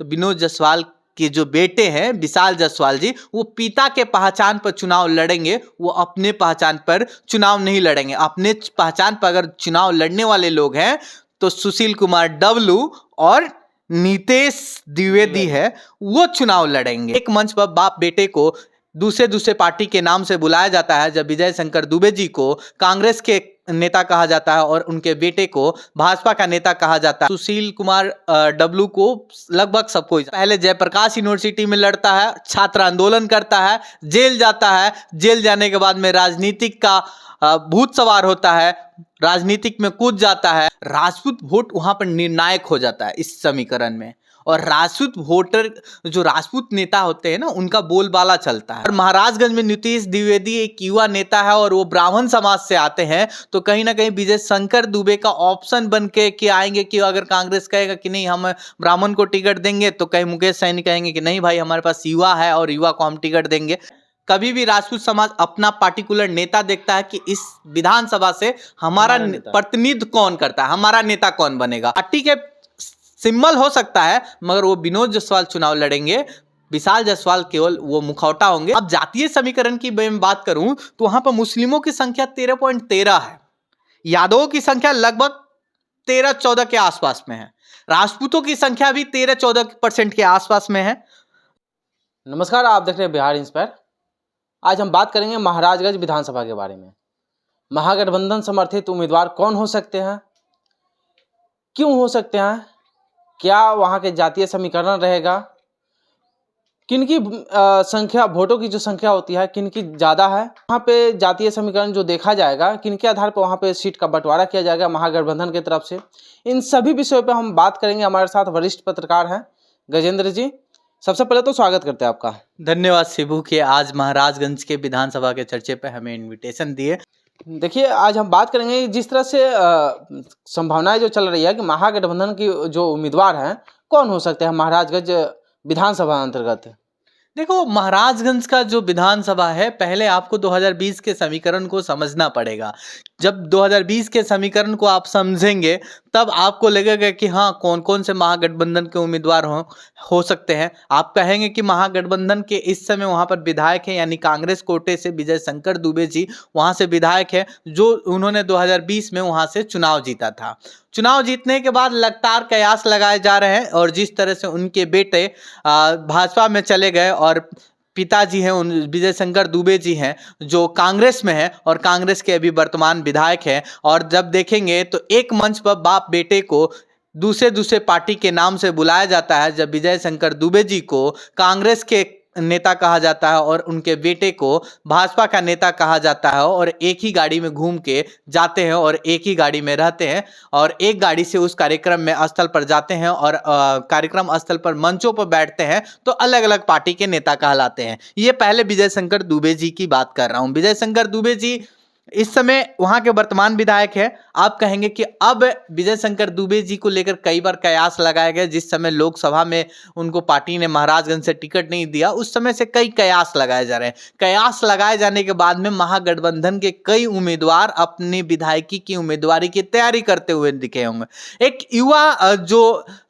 तो विनोद जायसवाल के जो बेटे हैं विशाल जायसवाल जी, वो पिता के पहचान पर चुनाव लड़ेंगे, वो अपने पहचान पर चुनाव नहीं लड़ेंगे। अपने पहचान पर अगर चुनाव लड़ने वाले लोग हैं तो सुशील कुमार डब्लू और नीतीश द्विवेदी है, वो चुनाव लड़ेंगे। एक मंच पर बाप बेटे को दूसरे पार्टी के नाम से बुलाया जाता है, जब विजय शंकर दुबे जी को कांग्रेस के नेता कहा जाता है और उनके बेटे को भाजपा का नेता कहा जाता है। सुशील कुमार डब्लू को लगभग सबको, पहले जयप्रकाश यूनिवर्सिटी में लड़ता है, छात्र आंदोलन करता है, जेल जाता है, जेल जाने के बाद में राजनीतिक का भूत सवार होता है, राजनीतिक में कूद जाता है। राजपूत वोट वहां पर निर्णायक हो जाता है इस समीकरण में, और राजपूत वोटर जो राजपूत नेता होते हैं ना, उनका बोलबाला चलता है। और महाराजगंज में नीतीश द्विवेदी एक युवा नेता है और वो ब्राह्मण समाज से आते हैं, तो कहीं ना कहीं विजय शंकर दुबे का ऑप्शन बन के आएंगे कि अगर कांग्रेस कहेगा कि नहीं हम ब्राह्मण को टिकट देंगे, तो कहीं मुकेश सैनी कहेंगे कि नहीं भाई हमारे पास युवा है और युवा को हम टिकट देंगे। कभी भी राजपूत समाज अपना पार्टिकुलर नेता देखता है कि इस विधानसभा से हमारा प्रतिनिधित्व कौन करता है, हमारा नेता कौन बनेगा। पार्टी के सिंबल हो सकता है, मगर वो विनोद जायसवाल चुनाव लड़ेंगे, विशाल जायसवाल केवल वो मुखौटा होंगे। अब जातीय समीकरण की मैं बात करूं तो वहां पर मुस्लिमों की संख्या 13.13 है, यादवों की संख्या लगभग 13-14 के आसपास में है, राजपूतों की संख्या भी 13-14% के आसपास में है। नमस्कार, आप देख रहे हैं बिहार इंस्पायर। आज हम बात करेंगे महाराजगंज विधानसभा के बारे में। महागठबंधन समर्थित उम्मीदवार कौन हो सकते हैं, क्यों हो सकते हैं, क्या वहां के जातीय समीकरण रहेगा, किनकी संख्या, वोटों की जो संख्या होती है किनकी ज़्यादा है, वहाँ पे जातीय समीकरण जो देखा जाएगा, किनके आधार पर वहाँ पे सीट का बंटवारा किया जाएगा महागठबंधन की तरफ से। इन सभी विषयों पे हम बात करेंगे। हमारे साथ वरिष्ठ पत्रकार हैं गजेंद्र जी। सबसे पहले तो स्वागत करते हैं आपका। धन्यवाद शिबू के आज महाराजगंज के विधानसभा के चर्चे पे हमें इनविटेशन दिए। देखिए, आज हम बात करेंगे जिस तरह से संभावनाएं जो चल रही है कि महागठबंधन की जो उम्मीदवार हैं कौन हो सकते हैं महाराजगंज विधानसभा अंतर्गत। देखो, महाराजगंज का जो विधानसभा है, पहले आपको 2020 के समीकरण को समझना पड़ेगा। जब 2020 के समीकरण को आप समझेंगे तब आपको लगेगा कि हाँ कौन कौन से महागठबंधन के उम्मीदवार हो सकते हैं। आप कहेंगे कि महागठबंधन के इस समय वहां पर विधायक है, यानी कांग्रेस कोटे से विजय शंकर दुबे जी वहां से विधायक है, जो उन्होंने 2020 में वहां से चुनाव जीता था। चुनाव जीतने के बाद लगातार कयास लगाए जा रहे हैं, और जिस तरह से उनके बेटे भाजपा में चले गए और पिताजी हैं उन विजय शंकर दुबे जी हैं जो कांग्रेस में हैं और कांग्रेस के अभी वर्तमान विधायक हैं, और जब देखेंगे तो एक मंच पर बाप बेटे को दूसरे पार्टी के नाम से बुलाया जाता है, जब विजय शंकर दुबे जी को कांग्रेस के नेता कहा जाता है और उनके बेटे को भाजपा का नेता कहा जाता है, और एक ही गाड़ी में घूम के जाते हैं और एक ही गाड़ी में रहते हैं, और एक गाड़ी से उस कार्यक्रम में स्थल पर जाते हैं और कार्यक्रम स्थल पर मंचों पर बैठते हैं तो अलग अलग पार्टी के नेता कहलाते हैं। ये पहले विजय शंकर दुबे जी की बात कर रहा हूं। विजय शंकर दुबे जी इस समय वहां के वर्तमान विधायक है। आप कहेंगे कि अब विजय शंकर दुबे जी को लेकर कई बार कयास लगाया गया, जिस समय लोकसभा में उनको पार्टी ने महाराजगंज से टिकट नहीं दिया, उस समय से कई कयास लगाए जा रहे हैं। कयास लगाए जाने के बाद में महागठबंधन के कई उम्मीदवार अपनी विधायकी की उम्मीदवारी की तैयारी करते हुए दिखे होंगे। एक युवा जो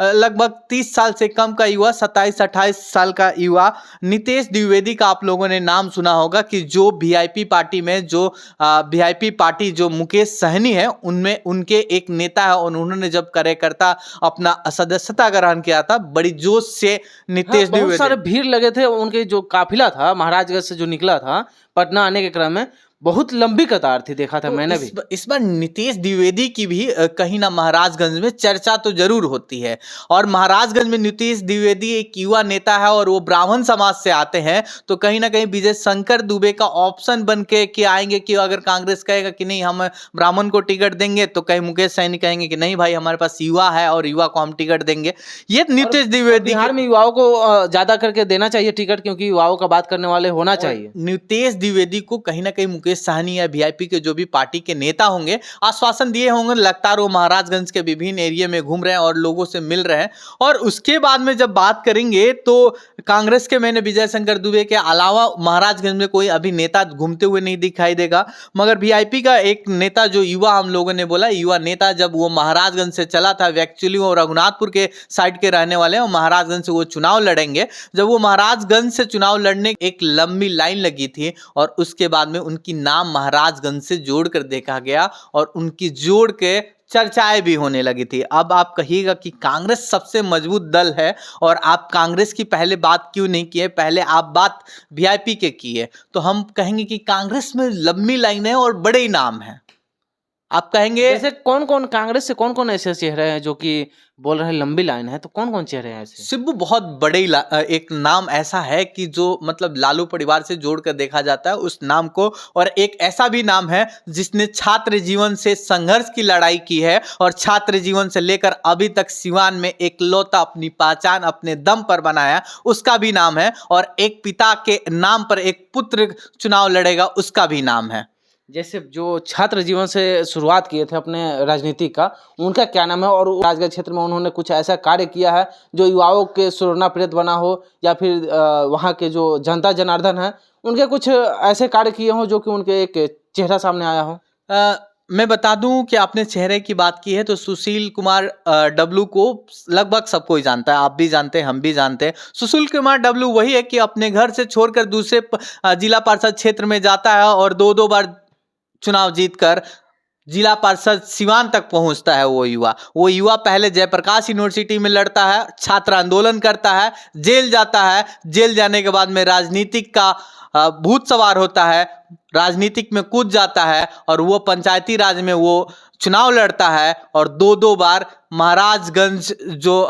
लगभग 30 साल से कम का युवा, 27-28 साल का युवा नीतीश द्विवेदी का आप लोगों ने नाम सुना होगा, कि जो वीआईपी पार्टी में जो वीआईपी पार्टी जो मुकेश सहनी है उनमें उनके एक नेता है, और उन्होंने जब कार्यकर्ता अपना सदस्यता ग्रहण किया था बड़ी जोश से नीतीश द्विवेदी, बहुत सारे भीड़ लगे थे। उनके जो काफिला था महाराजगंज से जो निकला था पटना आने के क्रम में, बहुत लंबी कतार थी, देखा था तो मैंने भी। इस बार नीतीश द्विवेदी की भी कहीं ना महाराजगंज में चर्चा तो जरूर होती है, और महाराजगंज में नीतीश द्विवेदी एक युवा नेता है और वो ब्राह्मण समाज से आते हैं, तो कहीं ना कहीं विजय शंकर दुबे का ऑप्शन बन के आएंगे कि अगर कांग्रेस कहेगा कि नहीं हम ब्राह्मण को टिकट देंगे, तो कहीं मुकेश सैनी कहेंगे कि नहीं भाई हमारे पास युवा है और युवा को हम टिकट देंगे। ये नीतीश द्विवेदी, बिहार में युवाओं को ज्यादा करके देना चाहिए टिकट, क्योंकि युवाओं का बात करने वाले होना चाहिए। नीतीश द्विवेदी को कहीं ना कहीं मुकेश सहनी या वीआईपी के जो भी पार्टी के नेता होंगे आश्वासन दिए होंगे, लगातार वो महाराजगंज के विभिन्न एरिया में घूम रहे हैं और लोगों से मिल रहे हैं। और उसके बाद में जब बात करेंगे तो कांग्रेस के मैंने विजय शंकर दुबे के अलावा महाराजगंज में कोई अभी नेता घूमते हुए नहीं दिखाई देगा। मगर वीआईपी का एक नेता जो युवा, हम लोगों ने बोला युवा नेता, जब वो महाराजगंज से चला था, एक्चुअली वो रघुनाथपुर के साइड के रहने वाले हैं और महाराजगंज से वो चुनाव लड़ेंगे। जब वो महाराजगंज से चुनाव लड़ने एक लंबी लाइन लगी थी और उसके बाद में उनकी नाम महाराजगंज से जोड़कर देखा गया और उनकी जोड़ के चर्चाएं भी होने लगी थी। अब आप कहिएगा कि कांग्रेस सबसे मजबूत दल है और आप कांग्रेस की पहले बात क्यों नहीं किए, पहले आप बात वीआईपी के की है। तो हम कहेंगे कि कांग्रेस में लंबी लाइन है और बड़े नाम है। आप कहेंगे जैसे कौन कौन कांग्रेस से कौन कौन ऐसे चेहरे हैं जो कि बोल रहे हैं लंबी लाइन है, तो कौन कौन चेहरे हैं ऐसे? शिबू बहुत बड़े एक नाम ऐसा है कि जो मतलब लालू परिवार से जोड़कर देखा जाता है उस नाम को। और एक ऐसा भी नाम है जिसने छात्र जीवन से संघर्ष की लड़ाई की है और छात्र जीवन से लेकर अभी तक सिवान में एकलौता अपनी पहचान अपने दम पर बनाया, उसका भी नाम है। और एक पिता के नाम पर एक पुत्र चुनाव लड़ेगा, उसका भी नाम है। जैसे जो छात्र जीवन से शुरुआत किए थे अपने राजनीति का, उनका क्या नाम है? और राजगढ़ क्षेत्र में उन्होंने कुछ ऐसा कार्य किया है जो युवाओं के सुरना प्रेत बना हो, या फिर वहाँ के जो जनता जनार्दन है उनके कुछ ऐसे कार्य किए हों जो कि उनके एक चेहरा सामने आया हो? मैं बता दूं कि आपने चेहरे की बात की है तो सुशील कुमार डब्लू को लगभग सब कोई जानता है, आप भी जानते हैं, हम भी जानते हैं। सुशील कुमार डब्लू वही है कि अपने घर से छोड़कर दूसरे जिला पार्षद क्षेत्र में जाता है और दो बार चुनाव जीतकर जिला पार्षद सिवान तक पहुंचता है। वो युवा पहले जयप्रकाश यूनिवर्सिटी में लड़ता है, छात्र आंदोलन करता है, जेल जाता है, जेल जाने के बाद में राजनीतिक का भूत सवार होता है, राजनीतिक में कूद जाता है और वो पंचायती राज में वो चुनाव लड़ता है और दो बार महाराजगंज जो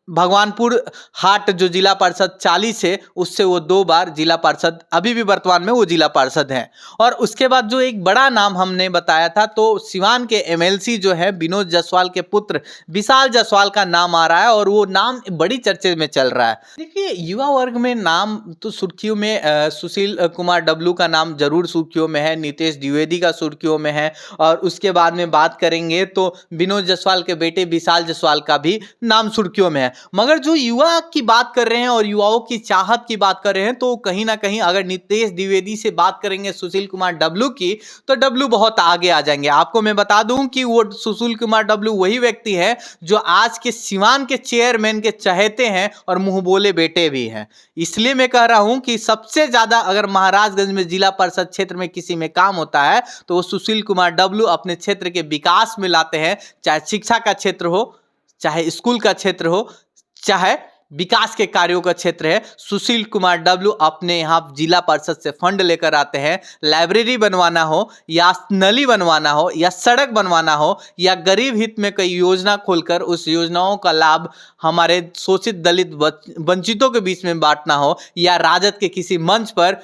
भगवानपुर हाट जो जिला पार्षद 40 है उससे वो 2 बार जिला पार्षद, अभी भी वर्तमान में वो जिला पार्षद हैं। और उसके बाद जो एक बड़ा नाम हमने बताया था तो सिवान के एमएलसी जो है विनोद जायसवाल के पुत्र विशाल जायसवाल का नाम आ रहा है और वो नाम बड़ी चर्चे में चल रहा है। देखिए युवा वर्ग में नाम तो सुर्खियों में सुशील कुमार डब्लू का नाम जरूर सुर्खियों में है, नीतेश द्विवेदी का सुर्खियों में है और उसके बाद में बात करेंगे तो विनोद जायसवाल के बेटे विशाल जायसवाल का भी नाम सुर्खियों में है। मगर जो युवा की बात कर रहे हैं और युवाओं की चाहत की बात कर रहे हैं तो कहीं ना कहीं अगर नीतेश द्विवेदी से बात करेंगे सुशील कुमार डब्लू की तो डब्लू बहुत आगे आ जाएंगे। आपको मैं बता दूं कि वो सुशील कुमार डब्लू वही व्यक्ति है जो आज के सिवान के चेयरमैन के चहेते हैं और मुंह बोले बेटे भी हैं। इसलिए मैं कह रहा हूं कि सबसे ज्यादा अगर महाराजगंज में जिला परिषद क्षेत्र में किसी में काम होता है तो वो सुशील कुमार डब्लू अपने क्षेत्र के विकास में लाते हैं, चाहे शिक्षा का क्षेत्र हो, चाहे स्कूल का क्षेत्र हो, चाहे विकास के कार्यों का क्षेत्र है। सुशील कुमार डब्लू अपने यहाँ जिला परिषद से फंड लेकर आते हैं, लाइब्रेरी बनवाना हो या नली बनवाना हो या सड़क बनवाना हो या गरीब हित में कई योजना खोलकर उस योजनाओं का लाभ हमारे शोषित दलित वंचितों के बीच में बांटना हो या राजद के किसी मंच पर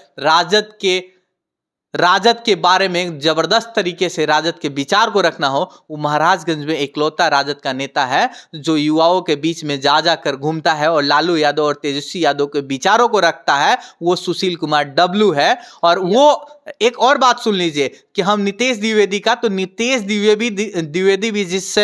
राजद के बारे में जबरदस्त तरीके से राजद के विचार को रखना हो, वो महाराजगंज में एकलौता राजद का नेता है जो युवाओं के बीच में जा कर घूमता है और लालू यादव और तेजस्वी यादव के विचारों को रखता है, वो सुशील कुमार डब्लू है। और वो एक और बात सुन लीजिए कि हम नीतेश द्विवेदी का, तो नीतेश द्विवेदी भी जिस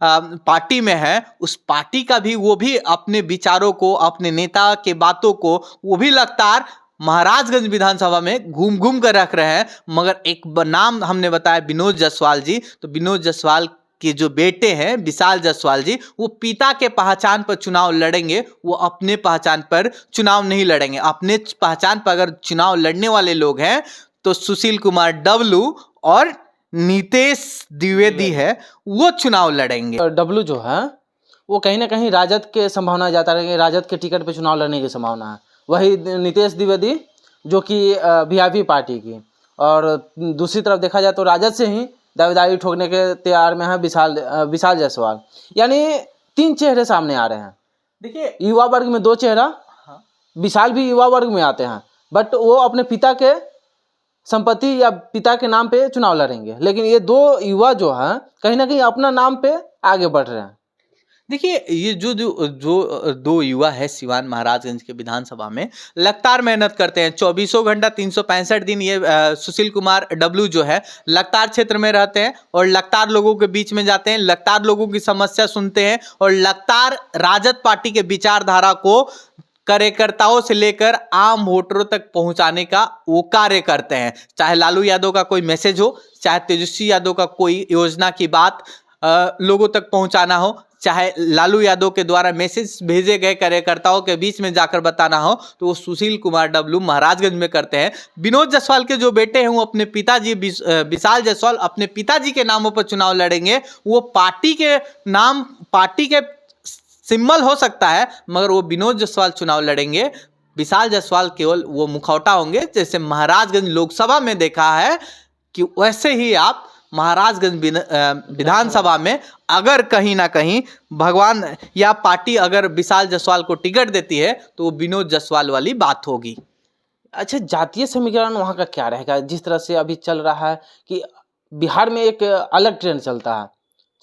पार्टी में है उस पार्टी का भी वो भी अपने विचारों को, अपने नेता के बातों को वो भी लगातार महाराजगंज विधानसभा में घूम घूम कर रख रहे हैं। मगर एक नाम हमने बताया विनोद जायसवाल जी, तो विनोद जायसवाल के जो बेटे हैं विशाल जायसवाल जी, वो पिता के पहचान पर चुनाव लड़ेंगे, वो अपने पहचान पर चुनाव नहीं लड़ेंगे। अपने पहचान पर अगर चुनाव लड़ने वाले लोग हैं तो सुशील कुमार डब्लू और नीतेश द्विवेदी है, वो चुनाव लड़ेंगे। डब्लू जो है वो कहीं ना कहीं राजद के संभावना जाता रहेंगे, राजद के टिकट पे चुनाव लड़ने की संभावना है। वही नीतेश द्विवेदी जो कि वीआईपी पार्टी की, और दूसरी तरफ देखा जाए तो राजद से ही दावेदारी ठोकने के तैयार में है विशाल जायसवाल। यानी 3 चेहरे सामने आ रहे हैं। देखिए युवा वर्ग में 2 चेहरा, विशाल भी युवा वर्ग में आते हैं, बट वो अपने पिता के संपत्ति या पिता के नाम पे चुनाव लड़ेंगे, लेकिन ये 2 युवा जो हैं कहीं ना कहीं अपना नाम पे आगे बढ़ रहे हैं। देखिए, ये जो जो जो दो युवा है सिवान महाराजगंज के विधानसभा में, लगातार मेहनत करते हैं, चौबीसों घंटा 365 दिन। ये सुशील कुमार डब्लू जो है, लगातार क्षेत्र में रहते हैं और लगातार लोगों के बीच में जाते हैं, लगातार लोगों की समस्या सुनते हैं और लगातार राजद पार्टी के विचारधारा को कार्यकर्ताओं से लेकर आम वोटरों तक पहुंचाने का वो कार्य करते हैं। चाहे लालू यादव का कोई मैसेज हो, चाहे तेजस्वी यादव का कोई योजना की बात लोगों तक पहुंचाना हो, चाहे लालू यादव के द्वारा मैसेज भेजे गए कार्यकर्ताओं के बीच में जाकर बताना हो, तो वो सुशील कुमार डब्लू महाराजगंज में करते हैं। विनोद जायसवाल के जो बेटे हैं, वो अपने पिताजी विशाल जायसवाल अपने पिताजी के नामों पर चुनाव लड़ेंगे। वो पार्टी के नाम, पार्टी के सिंबल हो सकता है, मगर वो विनोद जायसवाल चुनाव लड़ेंगे। विशाल जायसवाल केवल वो मुखौटा होंगे। जैसे महाराजगंज लोकसभा में देखा है कि वैसे ही आप महाराजगंज विधानसभा में अगर कहीं ना कहीं भगवान या पार्टी अगर विशाल जायसवाल को टिकट देती है, तो वो विनोद जायसवाल वाली बात होगी। अच्छा, जातीय समीकरण वहाँ का क्या रहेगा? जिस तरह से अभी चल रहा है कि बिहार में एक अलग ट्रेंड चलता है,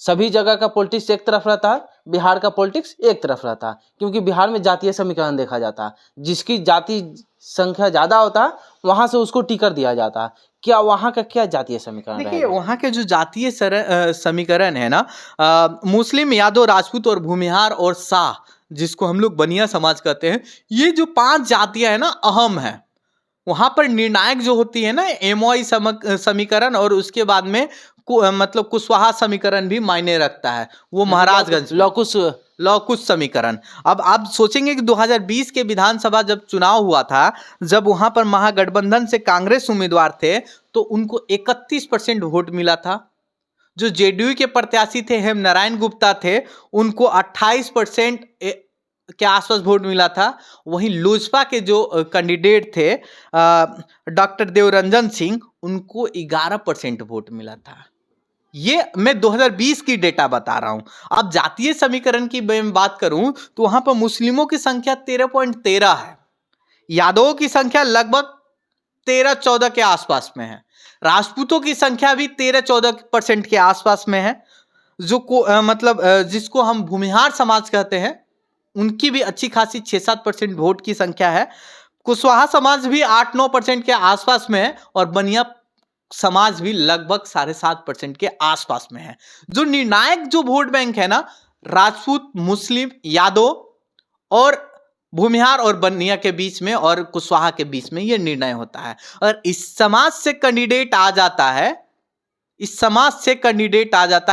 सभी जगह का पॉलिटिक्स एक तरफ रहता है, बिहार का पॉलिटिक्स एक तरफ रहता है, क्योंकि बिहार में जातीय समीकरण देखा जाता है। जिसकी जाति संख्या ज़्यादा होता है, वहाँ से उसको टिकट दिया जाता है। क्या वहाँ का क्या जातीय समीकरण देखिए, रहेगा? वहाँ के जो जातीय समीकरण है ना, मुस्लिम, यादव, राजपूत और भूमिहार और शाह, जिसको हम लोग बनिया समाज कहते हैं, ये जो 5 जातियां है ना, अहम है। वहां पर निर्णायक जो होती है ना, एमओआई समीकरण, और उसके बाद में मतलब कुशवाहा समीकरण भी मायने रखता है। वो महाराजगंज में। लौकुश समीकरण। अब आप सोचेंगे कि 2020 के विधानसभा जब चुनाव हुआ था, जब वहां पर महागठबंधन से कांग्रेस उम्मीदवार थे, तो उनको 31% वोट मिला था। जो जेडीयू के प्रत्याशी थे, हेम नारायण गुप्ता थे, उनको 28% के आसपास वोट मिला था। वहीं लोजपा के जो कैंडिडेट थे डॉक्टर देवरंजन सिंह, उनको 11% वोट मिला था। ये मैं 2020 की डेटा बता रहा हूं। अब जातीय समीकरण की मैं बात करूं तो वहां पर मुस्लिमों की संख्या 13.13 है, यादवों की संख्या लगभग 13-14 के आसपास में है, राजपूतों की संख्या भी 13-14% के आसपास में है, मतलब जिसको हम भूमिहार समाज कहते हैं, उनकी भी अच्छी खासी 6-7% वोट की संख्या है। कुशवाहा समाज भी 8-9% के आसपास में है और बनिया समाज भी लगभग 7.5% के आसपास में है। जो निर्णायक जो वोट बैंक है ना, राजपूत, मुस्लिम, यादव और भूमिहार और बनिया के बीच में और कुशवाहा के बीच में ये निर्णय होता है। और इस समाज से कैंडिडेट आ जाता है,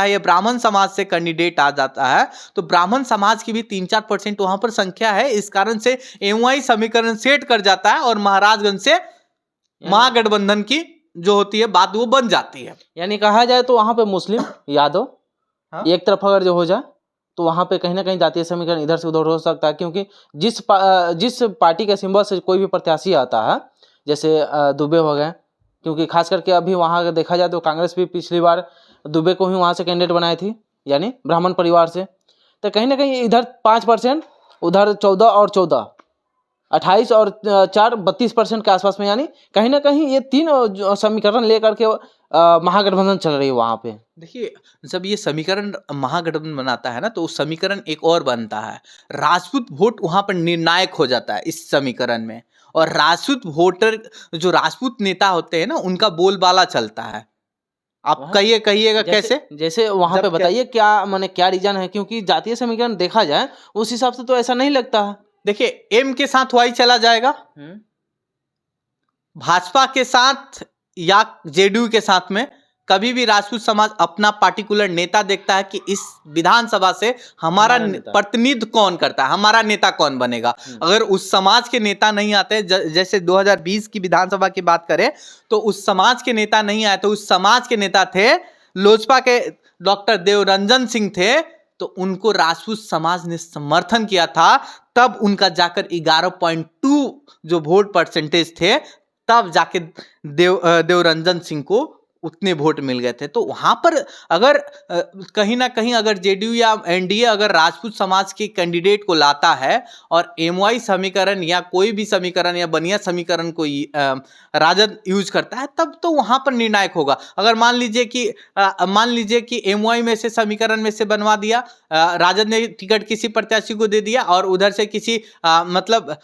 ये ब्राह्मण समाज से कैंडिडेट आ जाता है, तो ब्राह्मण समाज की भी 3-4% वहां पर संख्या है। इस कारण से एमओआई समीकरण सेट कर जाता है और महाराजगंज से महागठबंधन की जो होती है बात, वो बन जाती है। यानी कहा जाए तो वहाँ पे मुस्लिम, यादव एक तरफ अगर जो हो जाए, तो वहाँ पे कहीं ना कहीं जातीय समीकरण इधर से उधर हो सकता है। क्योंकि जिस पार्टी के सिंबल से कोई भी प्रत्याशी आता है, जैसे दुबे हो गए, क्योंकि खास करके अभी वहाँ देखा जाए तो कांग्रेस भी पिछली बार दुबे को ही वहाँ से कैंडिडेट बनाई थी, यानी ब्राह्मण परिवार से। तो कहीं ना कहीं इधर 5%, उधर 14 और 14, 28 और 4, 32% के आसपास में, यानी कहीं ना कहीं ये 3 समीकरण लेकर के महागठबंधन चल रही है वहाँ पे। देखिए, जब ये समीकरण महागठबंधन बनाता है ना, तो उस समीकरण एक और बनता है, राजपूत वोट वहां पर निर्णायक हो जाता है इस समीकरण में। और राजपूत वोटर, जो राजपूत नेता होते हैं ना, उनका बोलबाला चलता है। आप कहिएगा कैसे? जैसे वहां पे बताइए क्या माने, क्या रीजन है? क्योंकि जातीय समीकरण देखा जाए उस हिसाब से तो ऐसा नहीं लगता है। देखिए, एम के साथ वाई चला जाएगा, भाजपा के साथ या जेडीयू के साथ में कभी भी राजपूत समाज अपना पार्टिकुलर नेता देखता है कि इस विधानसभा से हमारा प्रतिनिधित्व कौन करता है, हमारा नेता कौन बनेगा। अगर उस समाज के नेता नहीं आते, जैसे 2020 की विधानसभा की बात करें तो उस समाज के नेता नहीं आए, तो उस समाज के नेता थे लोजपा के डॉक्टर देवरंजन सिंह थे, तो उनको राजपूत समाज ने समर्थन किया था। तब उनका जाकर 11.2 जो वोट परसेंटेज थे, तब जाके देवरंजन सिंह को उतने वोट मिल गए थे। तो वहां पर अगर कहीं ना कहीं अगर जेडीयू या एनडीए अगर राजपूत समाज के कैंडिडेट को लाता है और एमवाई समीकरण या कोई भी समीकरण या बनिया समीकरण को राजद यूज करता है, तब तो वहां पर निर्णायक होगा। अगर मान लीजिए कि एमवाई में से समीकरण में से बनवा दिया, राजद ने टिकट किसी प्रत्याशी को दे दिया और उधर से किसी मतलब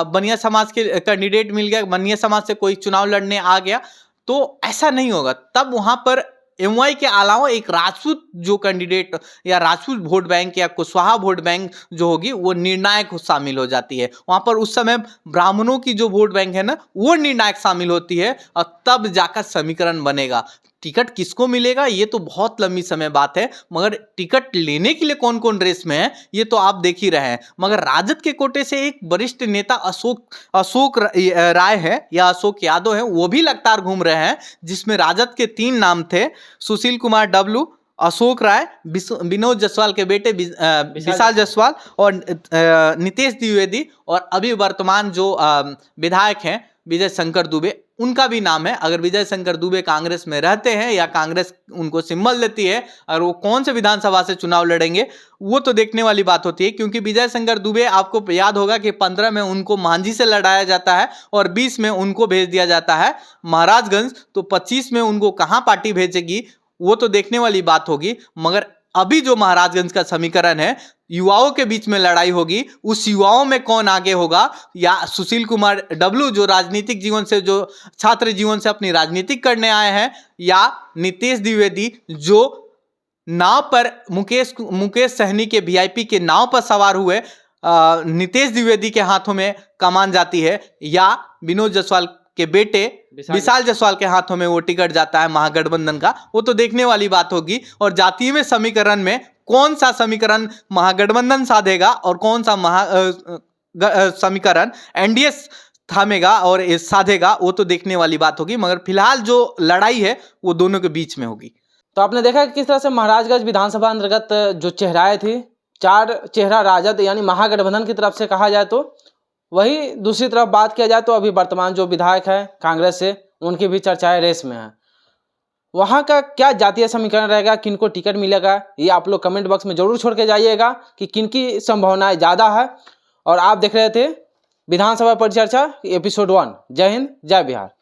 बनिया समाज के कैंडिडेट मिल गया, बनिया समाज से कोई चुनाव लड़ने आ गया, तो ऐसा नहीं होगा। तब वहां पर एमवाई के अलावा एक राजपूत जो कैंडिडेट या राजपूत वोट बैंक या कुशवाहा वोट बैंक जो होगी वो निर्णायक शामिल हो जाती है। वहां पर उस समय ब्राह्मणों की जो वोट बैंक है ना, वो निर्णायक शामिल होती है और तब जाकर समीकरण बनेगा। टिकट किसको मिलेगा ये तो बहुत लंबी समय बात है, मगर टिकट लेने के लिए कौन कौन रेस में है ये तो आप देख ही रहे हैं। मगर राजद के कोटे से एक वरिष्ठ नेता अशोक राय है या अशोक यादव है, वो भी लगातार घूम रहे हैं, जिसमें राजद के 3 नाम थे, सुशील कुमार डब्लू, अशोक राय, विनोद जायसवाल के बेटे विशाल जायसवाल और नितेश द्विवेदी, और अभी वर्तमान जो विधायक हैं विजय शंकर दुबे, उनका भी नाम है। अगर विजय शंकर दुबे कांग्रेस में रहते हैं या कांग्रेस उनको सिंबल देती है और वो कौन से विधानसभा से चुनाव लड़ेंगे वो तो देखने वाली बात होती है, क्योंकि विजय शंकर दुबे आपको याद होगा कि 15 में उनको मांझी से लड़ाया जाता है और 20 में उनको भेज दिया जाता है महाराजगंज। तो 25 में उनको कहां पार्टी भेजेगी वो तो देखने वाली बात होगी। मगर अभी जो महाराजगंज का समीकरण है, युवाओं के बीच में लड़ाई होगी, उस युवाओं में कौन आगे होगा, या सुशील कुमार डब्लू जो राजनीतिक जीवन से, जो छात्र जीवन से अपनी राजनीतिक करने आए हैं, या नितेश द्विवेदी जो नाव पर मुकेश सहनी के वीआईपी के नाव पर सवार हुए, नितेश द्विवेदी के हाथों में कमान जाती है, या विनोद जायसवाल के बेटे विशाल जायसवाल के हाथों में वो टिकट जाता है महागठबंधन का, वो तो देखने वाली बात होगी। और जातीय में समीकरण में कौन सा समीकरण महागठबंधन साधेगा और कौन सा समीकरण एनडीए थामेगा और साधेगा, वो तो देखने वाली बात होगी। मगर फिलहाल जो लड़ाई है वो दोनों के बीच में होगी। तो आपने देखा कि किस तरह से महाराजगंज विधानसभा अंतर्गत जो चेहराएं थी, 4 चेहरा राजद यानी महागठबंधन की तरफ से कहा जाए तो, वही दूसरी तरफ बात किया जाए तो अभी वर्तमान जो विधायक है कांग्रेस से, उनकी भी चर्चाएं रेस में है। वहाँ का क्या जातीय समीकरण रहेगा, किनको टिकट मिलेगा, ये आप लोग कमेंट बॉक्स में जरूर छोड़ के जाइएगा कि किनकी संभावनाएं ज़्यादा है। और आप देख रहे थे विधानसभा परिचर्चा एपिसोड 1। जय हिंद, जय बिहार।